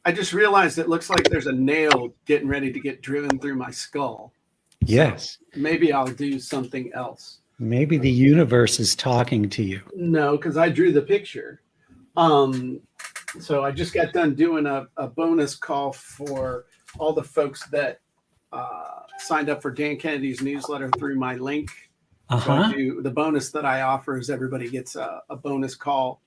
I just realized it looks like there's a nail getting ready to get driven through my skull. Yes. So maybe I'll do something else. Maybe the universe is talking to you. No, because I drew the picture. So I just got done doing a bonus call for all the folks that signed up for Dan Kennedy's newsletter through my link. So I do, the bonus that I offer is everybody gets a bonus call.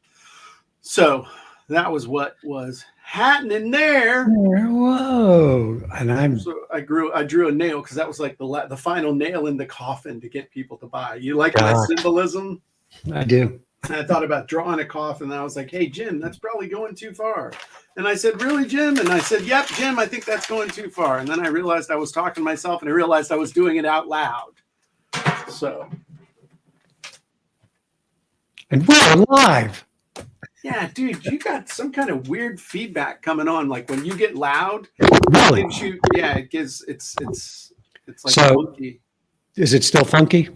So that was what was happening there. Whoa! And so I drew a nail because that was like the final nail in the coffin to get people to buy. You like my symbolism? I do. And I thought about drawing a coffin, and I was like, "Hey, Jim, that's probably going too far." And I said, "Really, Jim?" And I said, "Yep, Jim, I think that's going too far." And then I realized I was talking to myself, and I realized I was doing it out loud. So, and we're live. Yeah, dude, you got some kind of weird feedback coming on. Like when you get loud, really? It gives it's like so. Funky. Is it still funky?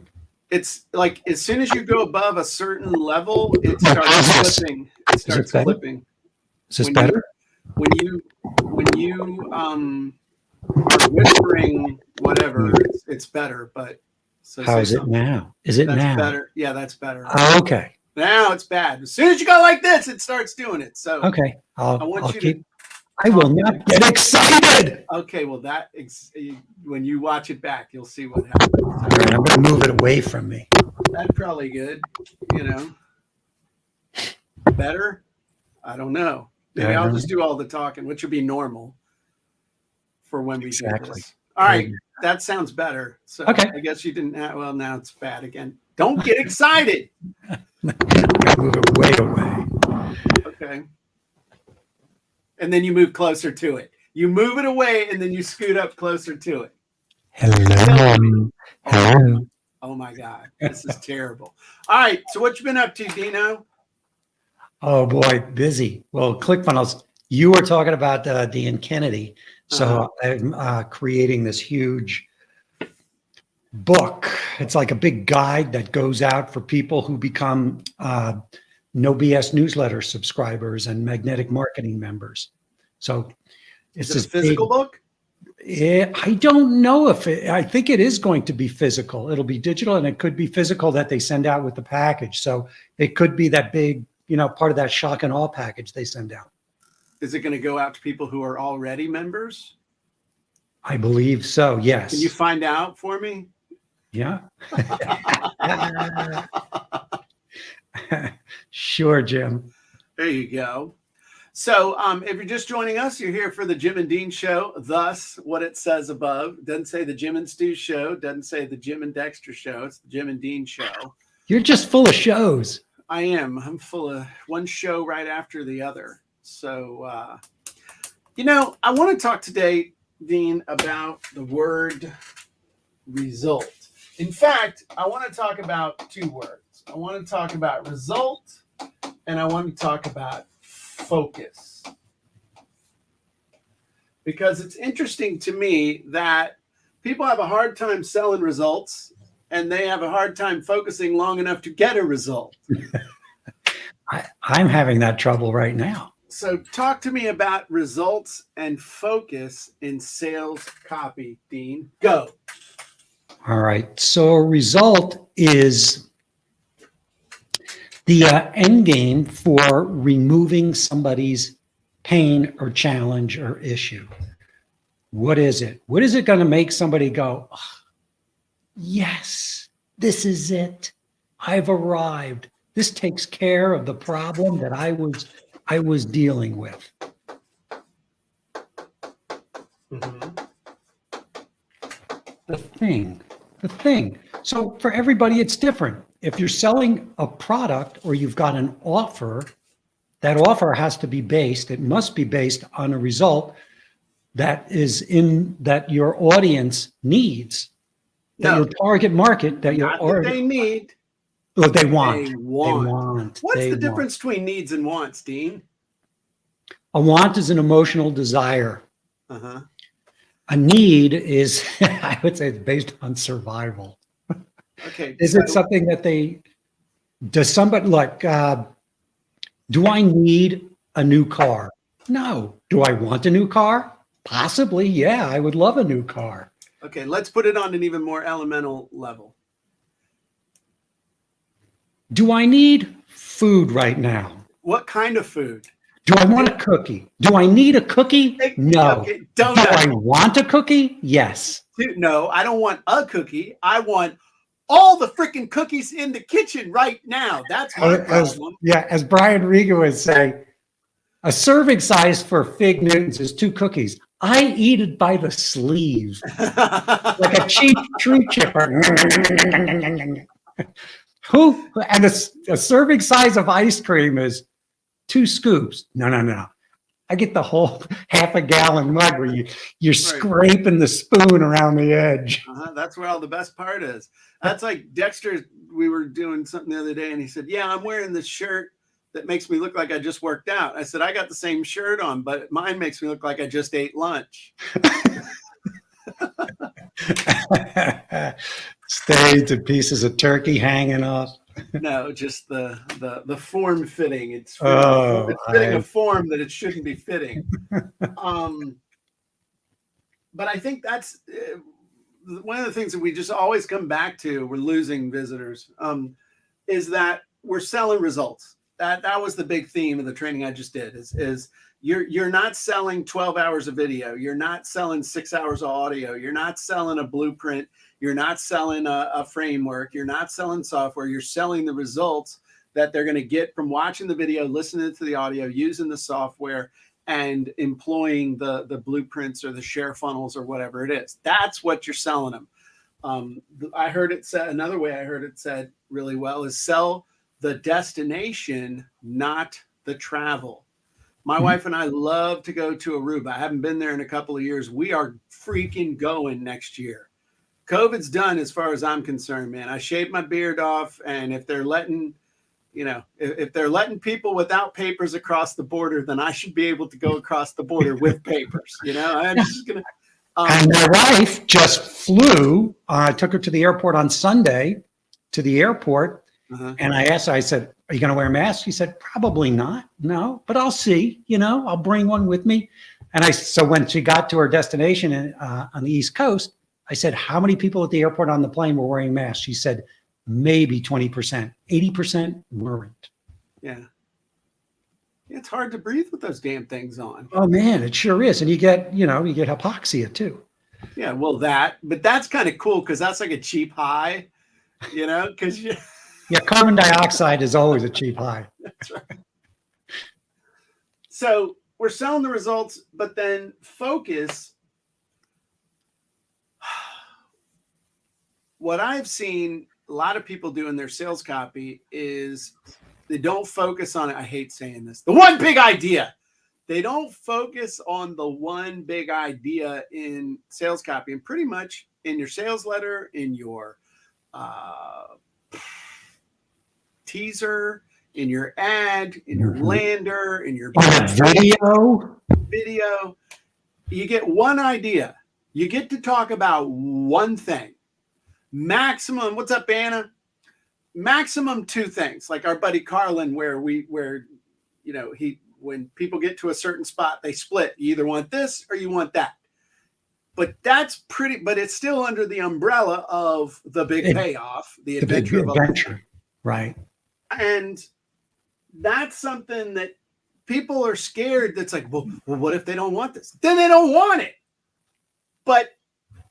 It's like as soon as you go above a certain level, it starts flipping. It starts flipping. Is this better? When you are whispering whatever, it's better. But so how is it now? Is it now better? Yeah, that's better. Oh, okay. Now it's bad. As soon as you go like this, it starts doing it. So okay, I want you to. I will not get excited. Okay, well when you watch it back, you'll see what happens. All right, I'm going to move it away from me. That's probably good. Better. I don't know. Maybe I'll just do all the talking, which would be normal for when we do this. All right, that sounds better. So okay. I guess you didn't. Well, now it's bad again. Don't get excited. Move it way away. Okay. And then you move closer to it. You move it away, and then you scoot up closer to it. Hello. Hello. Oh my God, this is terrible. All right, so what you been up to, Dino? Oh boy, busy. Well, ClickFunnels. You were talking about Dan Kennedy, so I'm creating this huge book. It's like a big guide that goes out for people who become No BS newsletter subscribers and magnetic marketing members. So it's a physical book? I don't know if I think it is going to be physical. It'll be digital, and it could be physical that they send out with the package. So it could be that big, part of that shock and awe package they send out. Is it going to go out to people who are already members? I believe so, yes. Can you find out for me? Yeah. Sure, Jim. There you go. So if you're just joining us, you're here for the Jim and Dean Show. Thus, what it says above. It doesn't say the Jim and Stu Show. It doesn't say the Jim and Dexter Show. It's the Jim and Dean Show. You're just full of shows. I am. I'm full of one show right after the other. So, I want to talk today, Dean, about the word result. In fact, I want to talk about two words. I want to talk about result, and I want to talk about focus. Because it's interesting to me that people have a hard time selling results, and they have a hard time focusing long enough to get a result. I'm having that trouble right now. So talk to me about results and focus in sales copy, Dean. Go. All right. So a result is the end game for removing somebody's pain or challenge or issue. What is it? What is it going to make somebody go, oh, yes, this is it. I've arrived. This takes care of the problem that I was dealing with. Mm-hmm. The thing. So for everybody, it's different. If you're selling a product or you've got an offer, that offer has to be based, it must be based on a result that is that your audience needs, that your target market, that your audience they need. Well, they want. They want. What's the difference between needs and wants, Dean? A want is an emotional desire. Uh-huh. A need is, I would say, it's based on survival. Okay. Is it something that does somebody like, do I need a new car? No. Do I want a new car? Possibly. Yeah, I would love a new car. Okay, let's put it on an even more elemental level. Do I need food right now? What kind of food? Do I want a cookie? Do I need a cookie? No. Okay, Do I want a cookie? Yes. No, I don't want a cookie. I want all the freaking cookies in the kitchen right now. That's my problem. As Brian Regan would say, a serving size for Fig Newtons is 2 cookies. I eat it by the sleeve, like a cheap tree chipper. And a serving size of ice cream is 2 scoops. No. I get the whole half a gallon mug where you're scraping the spoon around the edge. That's where all the best part is. That's like Dexter. We were doing something the other day and he said, yeah, I'm wearing this shirt that makes me look like I just worked out. I said, I got the same shirt on, but mine makes me look like I just ate lunch. Stains and pieces of turkey hanging off. No, just the form fitting. It's fitting a form that it shouldn't be fitting. But I think that's one of the things that we just always come back to. We're losing visitors. Is that we're selling results. That was the big theme of the training I just did. Is you're not selling 12 hours of video. You're not selling 6 hours of audio. You're not selling a blueprint. You're not selling a framework. You're not selling software. You're selling the results that they're going to get from watching the video, listening to the audio, using the software, and employing the blueprints or the share funnels or whatever it is. That's what you're selling them. I heard it said another way. I heard it said really well is sell the destination, not the travel. My wife and I love to go to Aruba. I haven't been there in a couple of years. We are freaking going next year. COVID's done as far as I'm concerned, man. I shaved my beard off, and if they're letting, if they're letting people without papers across the border, then I should be able to go across the border with papers. I'm just gonna. And my wife just flew. I took her to the airport on Sunday, and I asked her. I said, "Are you going to wear a mask?" She said, "Probably not. No, but I'll see. I'll bring one with me." And so when she got to her destination on the East Coast, I said, how many people at the airport on the plane were wearing masks? She said, maybe 20%. 80% weren't. Yeah. It's hard to breathe with those damn things on. Oh, man, it sure is. And you get hypoxia, too. Yeah, well, but that's kind of cool because that's like a cheap high, because yeah, carbon dioxide is always a cheap high. That's right. So we're selling the results, but then focus. What I've seen a lot of people do in their sales copy is they don't focus on it. I hate saying this. The one big idea. They don't focus on the one big idea in sales copy, and pretty much in your sales letter, in your teaser, in your ad, in your lander, in your video. You get one idea. You get to talk about one thing. Maximum, what's up, Anna? Maximum 2 things, like our buddy Carlin, where when people get to a certain spot, they split. You either want this or you want that. But but it's still under the umbrella of the big payoff, the adventure. Right. And that's something that people are scared. That's like, well, what if they don't want this? Then they don't want it. But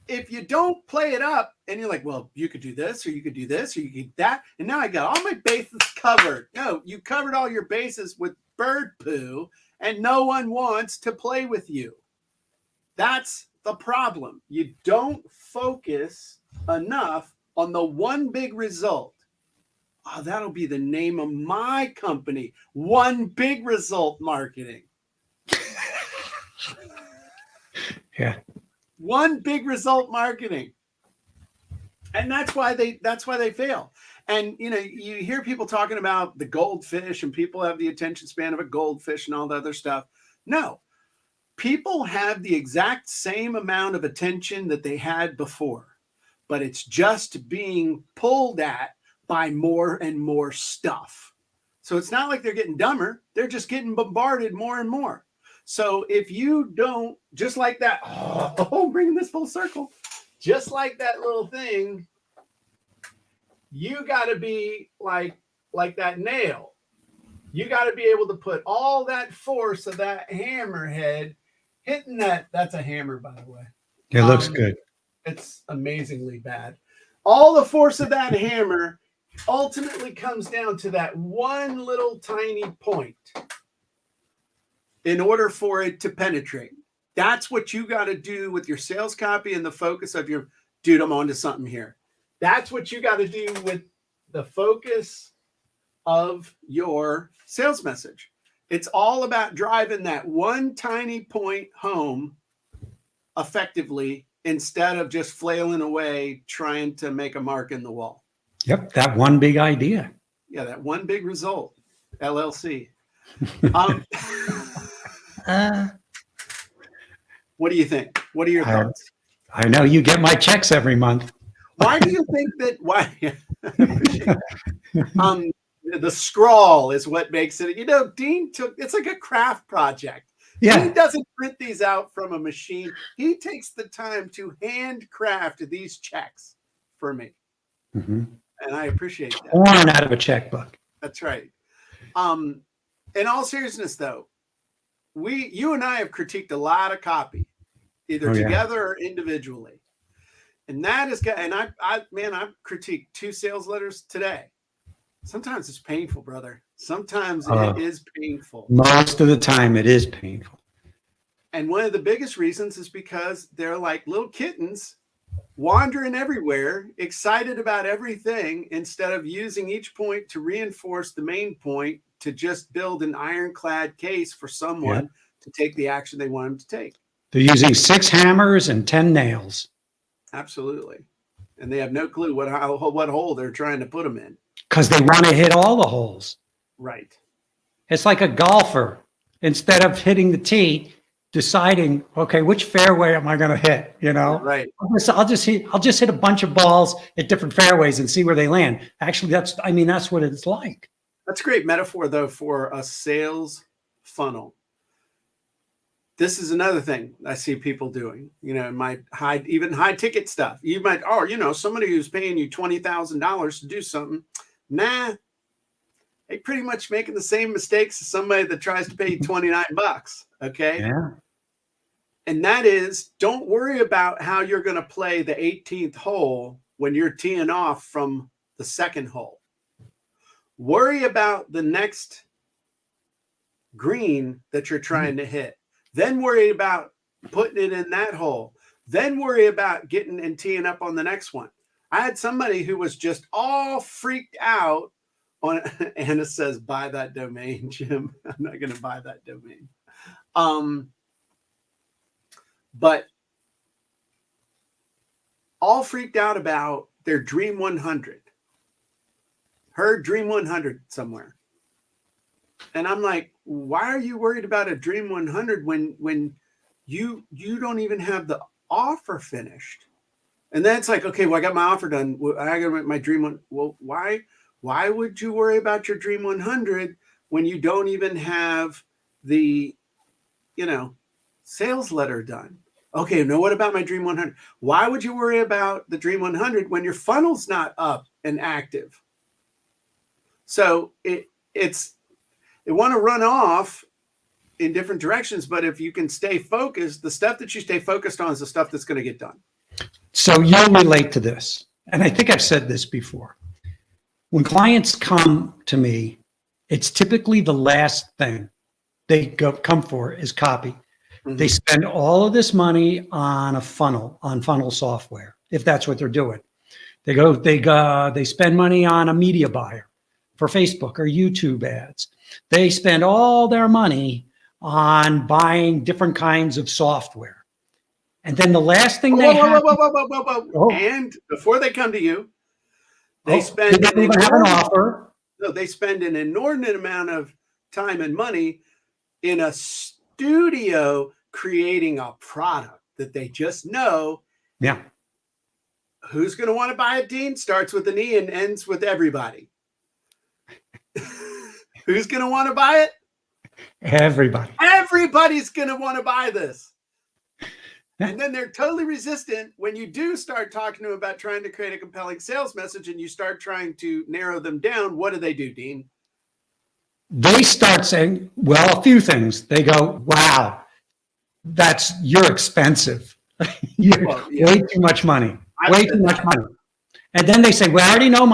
if you don't play it up and you're like, well, you could do this or you could do this or you could do that. And now I got all my bases covered. No, you covered all your bases with bird poo and no one wants to play with you. That's the problem. You don't focus enough on the one big result. Oh, that'll be the name of my company. One Big Result Marketing. Yeah. One Big Result Marketing. And that's why they fail. And you hear people talking about the goldfish and people have the attention span of a goldfish and all the other stuff. No. People have the exact same amount of attention that they had before, but it's just being pulled at by more and more stuff. So it's not like they're getting dumber. They're just getting bombarded more and more. So if you don't, just like that, bringing this full circle, just like that little thing, you got to be like that nail. You got to be able to put all that force of that hammerhead hitting that. That's a hammer, by the way. It looks good. It's amazingly bad. All the force of that hammer ultimately comes down to that one little tiny point in order for it to penetrate. That's what you got to do with your sales copy and the focus of your, dude, I'm on to something here. That's what you got to do with the focus of your sales message. It's all about driving that one tiny point home effectively instead of just flailing away trying to make a mark in the wall. Yep, that one big idea. Yeah, that one big result, LLC. What do you think? What are your thoughts? I know you get my checks every month. Why do you think that? Why? The scrawl is what makes it. You know, Dean took. It's like a craft project. Yeah. He doesn't print these out from a machine. He takes the time to handcraft these checks for me, and I appreciate that. Torn out of a checkbook. That's right. In all seriousness, though, you and I have critiqued a lot of copy, either together or individually. And that is, and I've critiqued 2 sales letters today. Sometimes it's painful, brother. Sometimes it is painful. Most of the time it is painful. And one of the biggest reasons is because they're like little kittens wandering everywhere, excited about everything, instead of using each point to reinforce the main point to just build an ironclad case for someone to take the action they want them to take. They're using 6 hammers and 10 nails. Absolutely. And they have no clue what hole they're trying to put them in. Because they want to hit all the holes. Right. It's like a golfer. Instead of hitting the tee, deciding, okay, which fairway am I going to hit? You know, right. I'll just hit a bunch of balls at different fairways and see where they land. Actually, that's what it's like. That's a great metaphor, though, for a sales funnel. This is another thing I see people doing, you know, in my high ticket stuff. You might, somebody who's paying you $20,000 to do something. Nah, they pretty much making the same mistakes as somebody that tries to pay you $29. Okay. Yeah. And that is, don't worry about how you're going to play the 18th hole when you're teeing off from the 2nd hole. Worry about the next green that you're trying to hit. Then worry about putting it in that hole. Then worry about getting and teeing up on the next one. I had somebody who was just all freaked out on. Anna says, buy that domain, Jim. I'm not going to buy that domain. But all freaked out about their Dream 100. Her Dream 100 somewhere. And I'm like, why are you worried about a Dream 100 when you don't even have the offer finished? And then it's like, okay, well, I got my offer done. I got my Dream 1. Well, why would you worry about your Dream 100 when you don't even have the, sales letter done? Okay, now what about my Dream 100? Why would you worry about the Dream 100 when your funnel's not up and active? So it want to run off in different directions, but if you can stay focused, the stuff that you stay focused on is the stuff that's going to get done. So you'll relate to this. And I think I've said this before. When clients come to me, it's typically the last thing they come for is copy. Mm-hmm. They spend all of this money on funnel software, if that's what they're doing. They spend money on a media buyer for Facebook or YouTube ads. They spend all their money on buying different kinds of software. And then the last thing And before they come to you, they spend they don't even have an offer. No, they spend an inordinate amount of time and money in a studio creating a product that they just know. Yeah. Who's going to want to buy it, Dean? Starts with an E and ends with everybody. Who's going to want to buy it? Everybody. Everybody's going to want to buy this. And then they're totally resistant when you do start talking to them about trying to create a compelling sales message and you start trying to narrow them down. What do, Dean? They start saying, well, a few things. They go, wow, you're expensive. You're way too much money. Way too much money. And then they say, well, I already know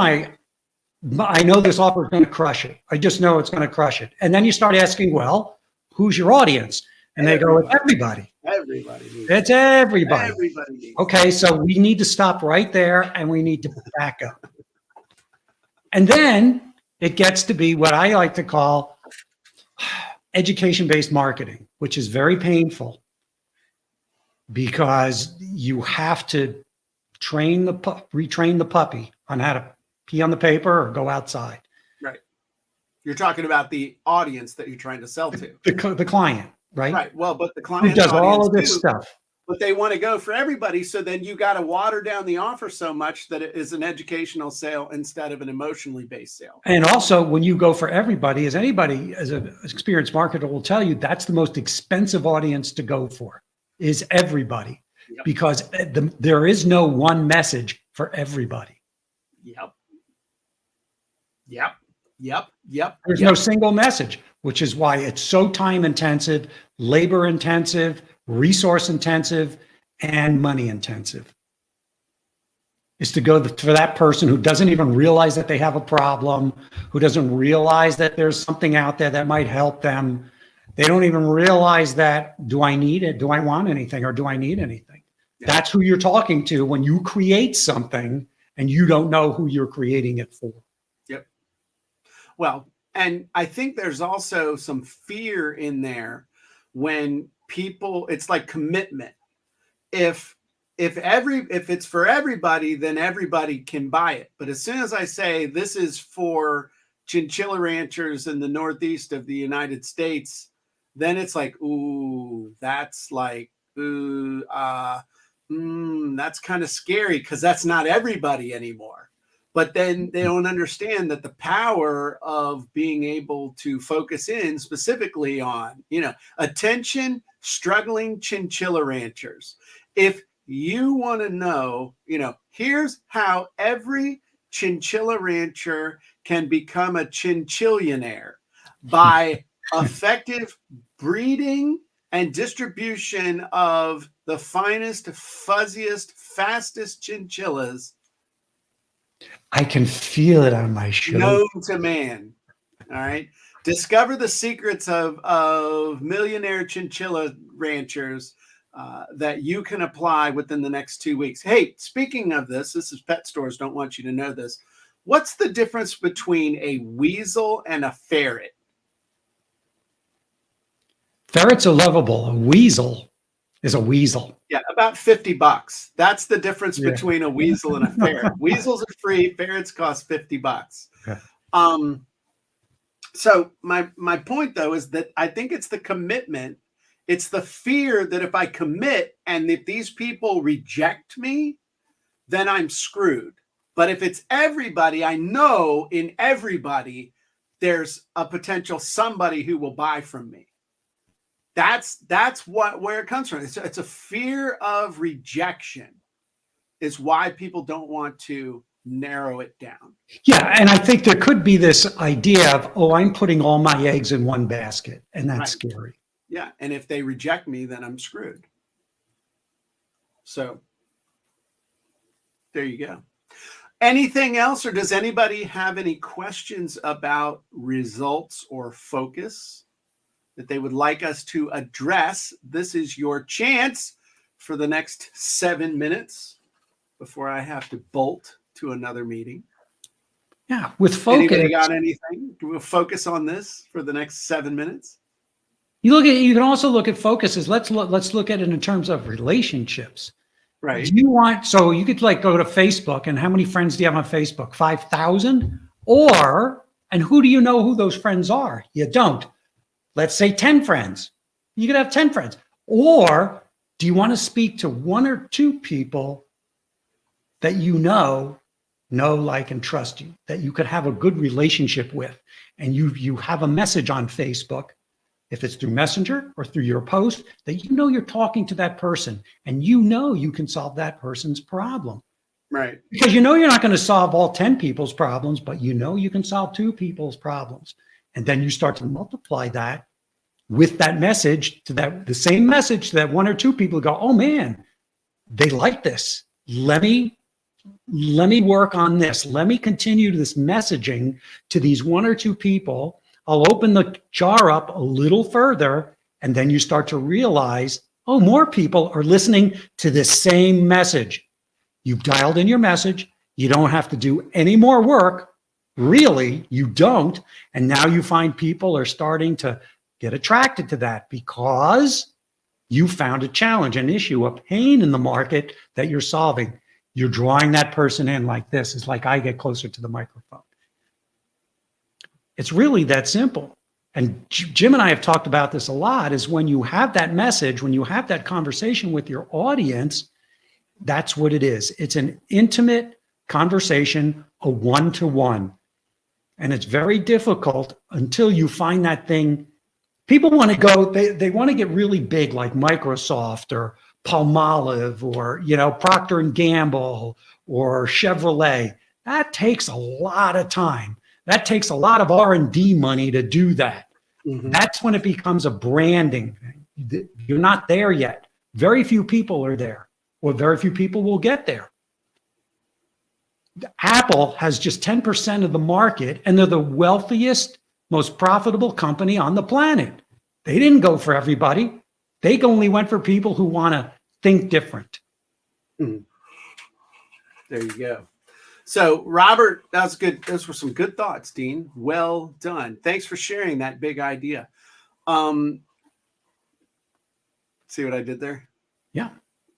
I know this offer is going to crush it. I just know it's going to crush it. And then you start asking, well, who's your audience? And they go, it's everybody. Everybody. It's everybody. Everybody. Okay, so we need to stop right there and we need to back up. And then it gets to be what I like to call education-based marketing, which is very painful because you have to retrain the puppy on how to pee on the paper or go outside. Right. You're talking about the audience that you're trying to sell to. The client, right? Right. Well, but the client who does all of this stuff. But they want to go for everybody. So then you got to water down the offer so much that it is an educational sale instead of an emotionally based sale. And also when you go for everybody, as anybody as an experienced marketer will tell you, that's the most expensive audience to go for is everybody. Yep. Because there is no one message for everybody. Yep. There's no single message, which is why it's so time intensive, labor intensive, resource intensive, and money intensive. Is to go for that person who doesn't even realize that they have a problem, who doesn't realize that there's something out there that might help them. They don't even realize that, do I need it? Do I want anything? Or do I need anything? Yeah. That's who you're talking to when you create something and you don't know who you're creating it for. Yep. Well, and I think there's also some fear in there when people, it's like commitment. If it's for everybody, then everybody can buy it. But as soon as I say this is for chinchilla ranchers in the Northeast of the United States, then it's like, ooh, that's like, ooh, that's kind of scary because that's not everybody anymore. But then they don't understand that the power of being able to focus in specifically on, attention, struggling chinchilla ranchers. If you want to know, here's how every chinchilla rancher can become a chinchillionaire by effective breeding and distribution of the finest, fuzziest, fastest chinchillas. I can feel it on my show. Known to man. All right. Discover the secrets of millionaire chinchilla ranchers that you can apply within the next 2 weeks. Hey, speaking of this is Pet Stores Don't Want You to Know This. What's the difference between a weasel and a ferret? Ferrets are lovable. A weasel is a weasel. Yeah, about $50. That's the difference between a weasel and a ferret. Weasels are free. Ferrets cost $50. Okay. So my point though is that I think it's the commitment. It's the fear that if I commit and if these people reject me, then I'm screwed. But if it's everybody, I know in everybody, there's a potential somebody who will buy from me. That's where it comes from. It's a fear of rejection is why people don't want to narrow it down. Yeah, and I think there could be this idea of, I'm putting all my eggs in one basket, and that's scary. Yeah, and if they reject me, then I'm screwed. So there you go. Anything else, or does anybody have any questions about results or focus that they would like us to address? This is your chance for the next 7 minutes before I have to bolt to another meeting. Yeah, with focus. Anybody got anything? We'll focus on this for the next 7 minutes. You can also look at focuses. Let's look at it in terms of relationships. Right. Do you want, so you could go to Facebook, and how many friends do you have on Facebook? 5,000? And who do you know who those friends are? You don't. Let's say 10 friends. You could have 10 friends. Or do you want to speak to 1 or 2 people that you know, like, and trust you, that you could have a good relationship with, and you have a message on Facebook if it's through Messenger or through your post, that you know you're talking to that person and you know you can solve that person's problem. Right. Because you know you're not going to solve all 10 people's problems, but you know you can solve 2 people's problems. And then you start to multiply that with that message to the same message to that 1 or 2 people go, oh man, they like this. Let me work on this. Let me continue this messaging to these 1 or 2 people. I'll open the jar up a little further. And then you start to realize, oh, more people are listening to the same message. You've dialed in your message. You don't have to do any more work. Really, you don't. And now you find people are starting to get attracted to that because you found a challenge, an issue, a pain in the market that you're solving. You're drawing that person in like this. It's like I get closer to the microphone. It's really that simple. And Jim and I have talked about this a lot, is when you have that message, when you have that conversation with your audience, that's what it is. It's an intimate conversation, a one-to-one. And it's very difficult until you find that thing. People want to go, they want to get really big like Microsoft or Palmolive or, Procter and Gamble or Chevrolet. That takes a lot of time. That takes a lot of R&D money to do that. Mm-hmm. That's when it becomes a branding thing. You're not there yet. Very few people are there, or very few people will get there. Apple has just 10% of the market, and they're the wealthiest, most profitable company on the planet. They didn't go for everybody. They only went for people who want to think different. Mm. There you go. So, Robert, that's good. Those were some good thoughts, Dean. Well done. Thanks for sharing that big idea. See what I did there? Yeah.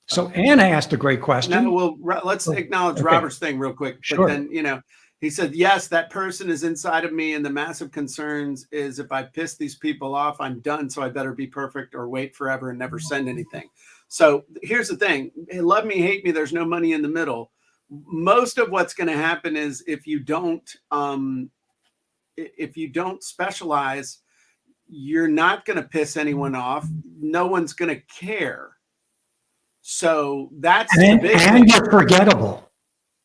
So Anna asked a great question. No, well, let's acknowledge Robert's thing real quick. Sure. But then, he said, yes, that person is inside of me. And the massive concerns is if I piss these people off, I'm done. So I better be perfect or wait forever and never send anything. So here's the thing. Love me, hate me. There's no money in the middle. Most of what's going to happen is if you don't specialize, you're not going to piss anyone off. No one's going to care. So that's the big thing. And you're forgettable.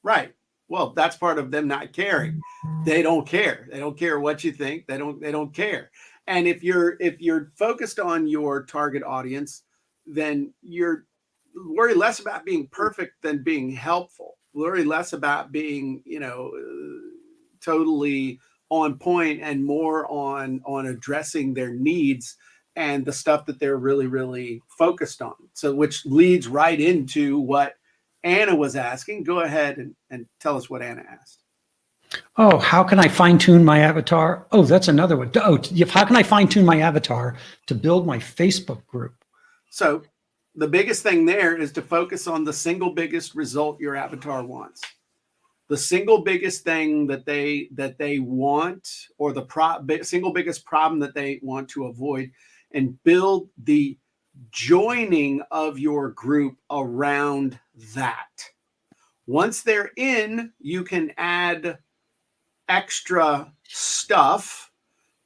Right. Well, that's part of them not caring. They don't care. They don't care what you think. They don't care. And if you're focused on your target audience, then you're worry less about being perfect than being helpful. Worry less about being, totally on point and more on addressing their needs and the stuff that they're really, really focused on. So which leads right into what Anna was asking. Go ahead and tell us what Anna asked. Oh, how can I fine tune my avatar? Oh, that's another one. Oh, how can I fine tune my avatar to build my Facebook group? So the biggest thing there is to focus on the single biggest result your avatar wants. The single biggest thing that they want, or the single biggest problem that they want to avoid, and build the joining of your group around that. Once they're in, you can add extra stuff,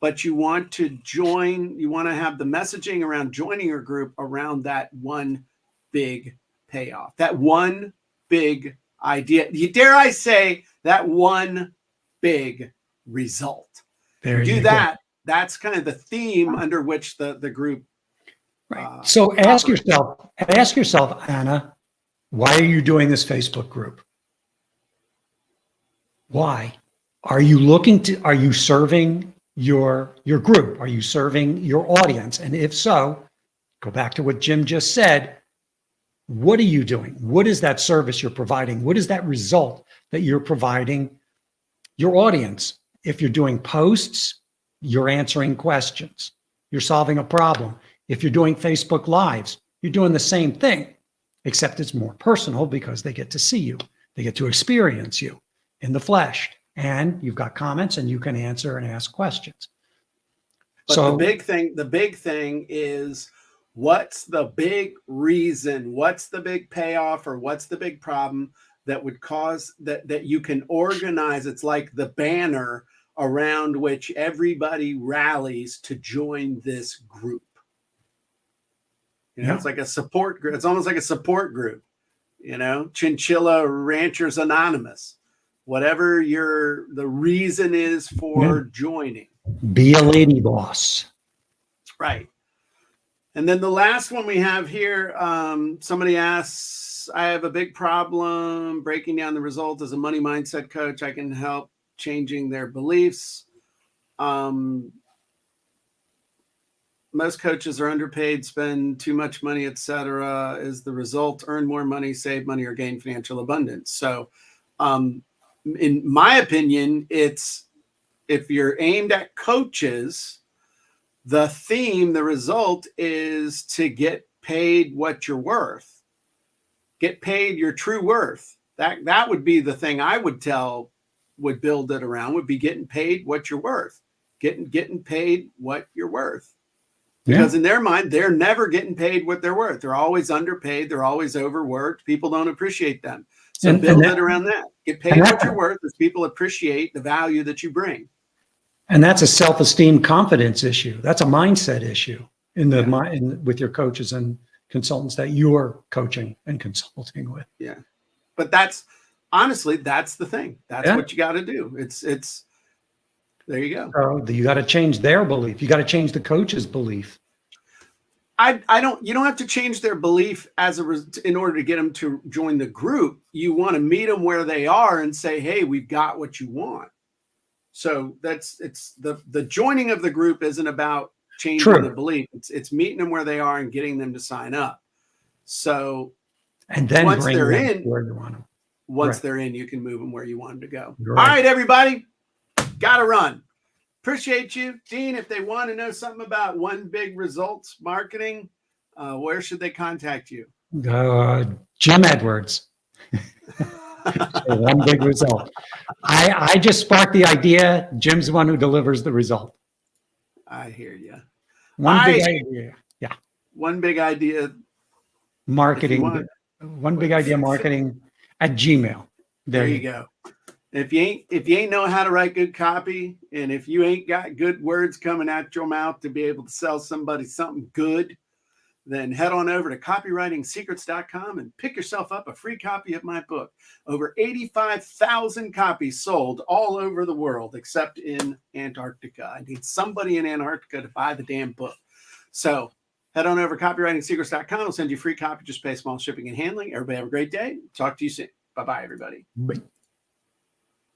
but you want to join, you want to have the messaging around joining your group around that one big payoff, that one big idea. Dare I say that one big result? There you do that. Go. That's kind of the theme under which the group. Right. So ask yourself, Anna, why are you doing this Facebook group? Why? Are you serving your group? Are you serving your audience? And if so, go back to what Jim just said. What are you doing? What is that service you're providing? What is that result that you're providing your audience? If you're doing posts, you're answering questions. You're solving a problem. If you're doing Facebook Lives, you're doing the same thing, except it's more personal because they get to see you. They get to experience you in the flesh. And you've got comments and you can answer and ask questions. But so the big thing is, what's the big reason? What's the big payoff, or what's the big problem that would cause that you can organize? It's like the banner around which everybody rallies to join this group. You know, Yeah. it's like a support group. It's almost like a support group, you know, Chinchilla Ranchers Anonymous, whatever the reason is for joining. Be a lady boss. Right. And then the last one we have here, somebody asks, I have a big problem breaking down the results as a money mindset coach. I can help changing their beliefs. Most coaches are underpaid, spend too much money, etc. Is the result earn more money, save money, or gain financial abundance? So in my opinion, it's if you're aimed at coaches, the theme, the result is to get paid what you're worth. Get paid your true worth. That would be the thing I would build it around, would be getting paid what you're worth. Getting paid what you're worth. Because in their mind, they're never getting paid what they're worth. They're always underpaid. They're always overworked. People don't appreciate them. So build it around that. Get paid what you're worth as people appreciate the value that you bring. And that's a self-esteem confidence issue. That's a mindset issue in the mind with your coaches and consultants that you're coaching and consulting with. Yeah. But honestly, that's the thing. That's what you got to do. It's there you go. So you got to change their belief. You got to change the coach's belief. You don't have to change their belief in order to get them to join the group. You want to meet them where they are and say, hey, we've got what you want. So it's the joining of the group isn't about changing the belief. It's meeting them where they are and getting them to sign up. So and then once they're in, where you want them. Once they're in, you can move them where you want them to go. Right. All right, everybody, gotta run. Appreciate you, Dean. If they want to know something about One Big Results marketing, where should they contact you? Jim Edwards. One Big Result. I just sparked the idea. Jim's the one who delivers the result. I hear you. One big idea. Yeah. One big idea. Marketing. One big idea marketing at Gmail. There you go. If you ain't know how to write good copy, and if you ain't got good words coming out your mouth to be able to sell somebody something good, then head on over to copywritingsecrets.com and pick yourself up a free copy of my book. Over 85,000 copies sold all over the world, except in Antarctica. I need somebody in Antarctica to buy the damn book. So head on over to copywritingsecrets.com. I'll send you a free copy. Just pay small shipping and handling. Everybody have a great day. Talk to you soon. Bye-bye, everybody. Bye.